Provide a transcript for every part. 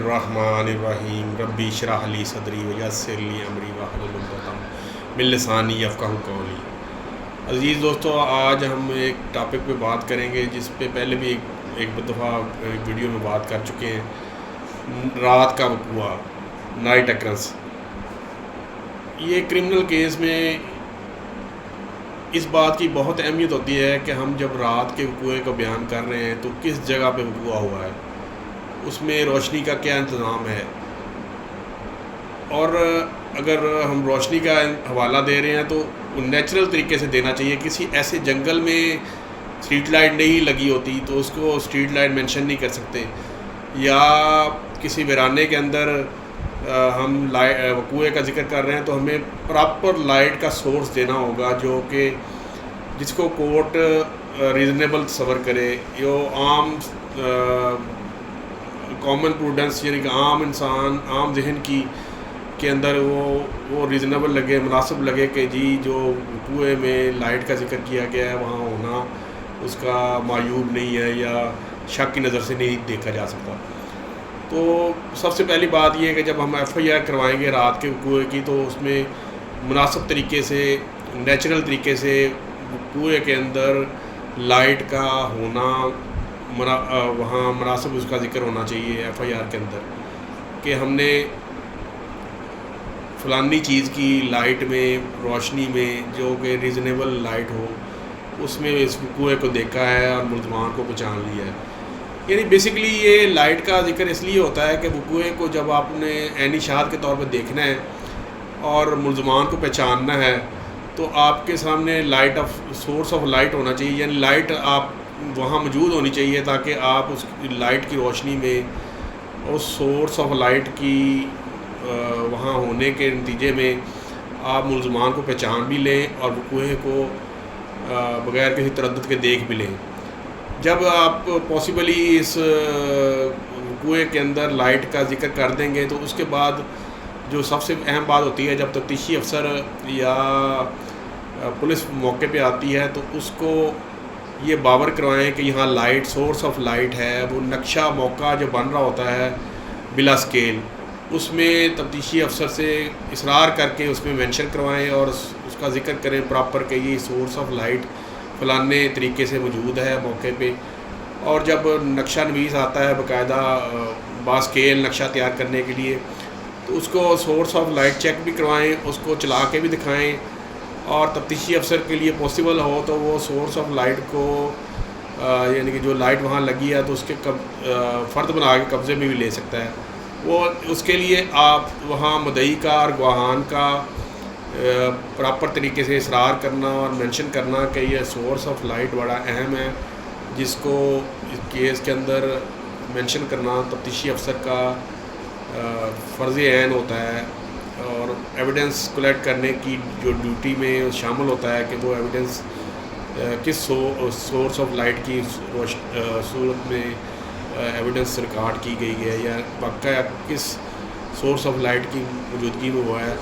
बिस्मिल्लाहिर्रहमानिर्रहीम रब्बी इश्रह ली सदरी वयस्सिर ली अमरी वहलुल उक़दतम मिन लिसानी यफ़क़हू क़ौली। अज़ीज़ दोस्तों, आज हम एक टॉपिक पे बात करेंगे जिस पे पहले भी एक दफ़ा वीडियो में बात कर चुके हैं। रात का वक़ूआ, नाइट अक्रंस। ये क्रिमिनल केस में इस बात की बहुत अहमियत होती है कि हम जब रात के वक़ूए को बयान कर रहे हैं तो किस जगह पे वक़ूआ हुआ है, उसमें रोशनी का क्या इंतज़ाम है, और अगर हम रोशनी का हवाला दे रहे हैं तो नेचुरल तरीके से देना चाहिए। किसी ऐसे जंगल में स्ट्रीट लाइट नहीं लगी होती तो उसको स्ट्रीट लाइट मेंशन नहीं कर सकते, या किसी वीराने के अंदर हम वक़ूए का जिक्र कर रहे हैं तो हमें प्रॉपर लाइट का सोर्स देना होगा जो कि जिसको कोर्ट रीज़नेबल तस्वर करे। यो आम कॉमन प्रूडेंस यानी कि आम इंसान, आम जहन की के अंदर वो रीज़नेबल लगे, मुनासिब लगे कि जी जो वक़ूए में लाइट का जिक्र किया गया है वहाँ होना उसका मायूब नहीं है या शक की नज़र से नहीं देखा जा सकता। तो सबसे पहली बात यह है कि जब हम FIR करवाएंगे रात के वक़ूए की तो उसमें मुनासिब तरीके से, नेचुरल तरीके से वक़ूए के अंदर लाइट का होना, वहाँ मुनासिब उसका ज़िक्र होना चाहिए FIR के अंदर कि हमने फ़लानी चीज़ की लाइट में, रोशनी में जो कि रीज़नेबल लाइट हो उसमें इस वक़ूए को देखा है और मुल्ज़मान को पहचान लिया है। यानी बेसिकली ये लाइट का ज़िक्र इसलिए होता है कि वक़ूए को जब आपने ऐनी शहादत के तौर पर देखना है और मुल्ज़मान को पहचानना है तो आपके सामने light of source of light होना चाहिए, यानी लाइट आप वहाँ मौजूद होनी चाहिए ताकि आप उस लाइट की रोशनी में उस सोर्स ऑफ लाइट की वहाँ होने के नतीजे में आप मुल्ज़मान को पहचान भी लें और वक़ूए को बग़ैर किसी तरद्दुद के देख भी लें। जब आप पॉसिबली इस वक़ूए के अंदर लाइट का ज़िक्र कर देंगे तो उसके बाद जो सबसे अहम बात होती है, जब तफ्तीशी अफसर या पुलिस मौके पे आती है तो उसको ये बावर करवाएं कि यहाँ लाइट, सोर्स ऑफ लाइट है। वो नक्शा मौका जो बन रहा होता है बिला स्केल, उसमें तफ्तीशी अफसर से इसरार करके उसमें मेंशन करवाएं और उसका ज़िक्र करें प्रॉपर कि ये सोर्स ऑफ लाइट फ़लाने तरीके से मौजूद है मौके पे। और जब नक्शा नवीस आता है बाकायदा बास्केल नक्शा तैयार करने के लिए तो उसको सोर्स ऑफ लाइट चेक भी करवाएं, उसको चला के भी दिखाएं, और तफ्तीशी अफसर के लिए पॉसिबल हो तो वो सोर्स ऑफ लाइट को यानी कि जो लाइट वहाँ लगी है तो उसके फ़र्द बना के कब्ज़े में भी ले सकता है। वो उसके लिए आप वहाँ मुद्दई का और गवाहान का प्रॉपर तरीके से इसरार करना और मेंशन करना कि ये सोर्स ऑफ लाइट बड़ा अहम है, जिसको इस केस के अंदर मेंशन करना तफ्तीशी अफसर का फ़र्ज़ ऐन होता है। और एविडेंस कलेक्ट करने की जो ड्यूटी में शामिल होता है कि वो एविडेंस किस सोर्स ऑफ लाइट की सूरत में एविडेंस रिकॉर्ड की गई है या वाक़या किस सोर्स ऑफ लाइट की मौजूदगी में हुआ है।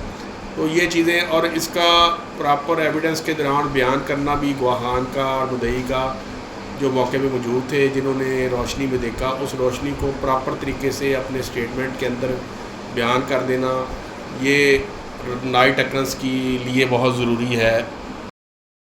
तो ये चीज़ें और इसका प्रॉपर एविडेंस के दौरान बयान करना भी गवाहान का और मुद्दई का जो मौके पे मौजूद थे, जिन्होंने रोशनी में देखा, उस रोशनी को प्रॉपर तरीके से अपने स्टेटमेंट के अंदर बयान कर देना ये नाइट अक्रंस के लिए बहुत ज़रूरी है।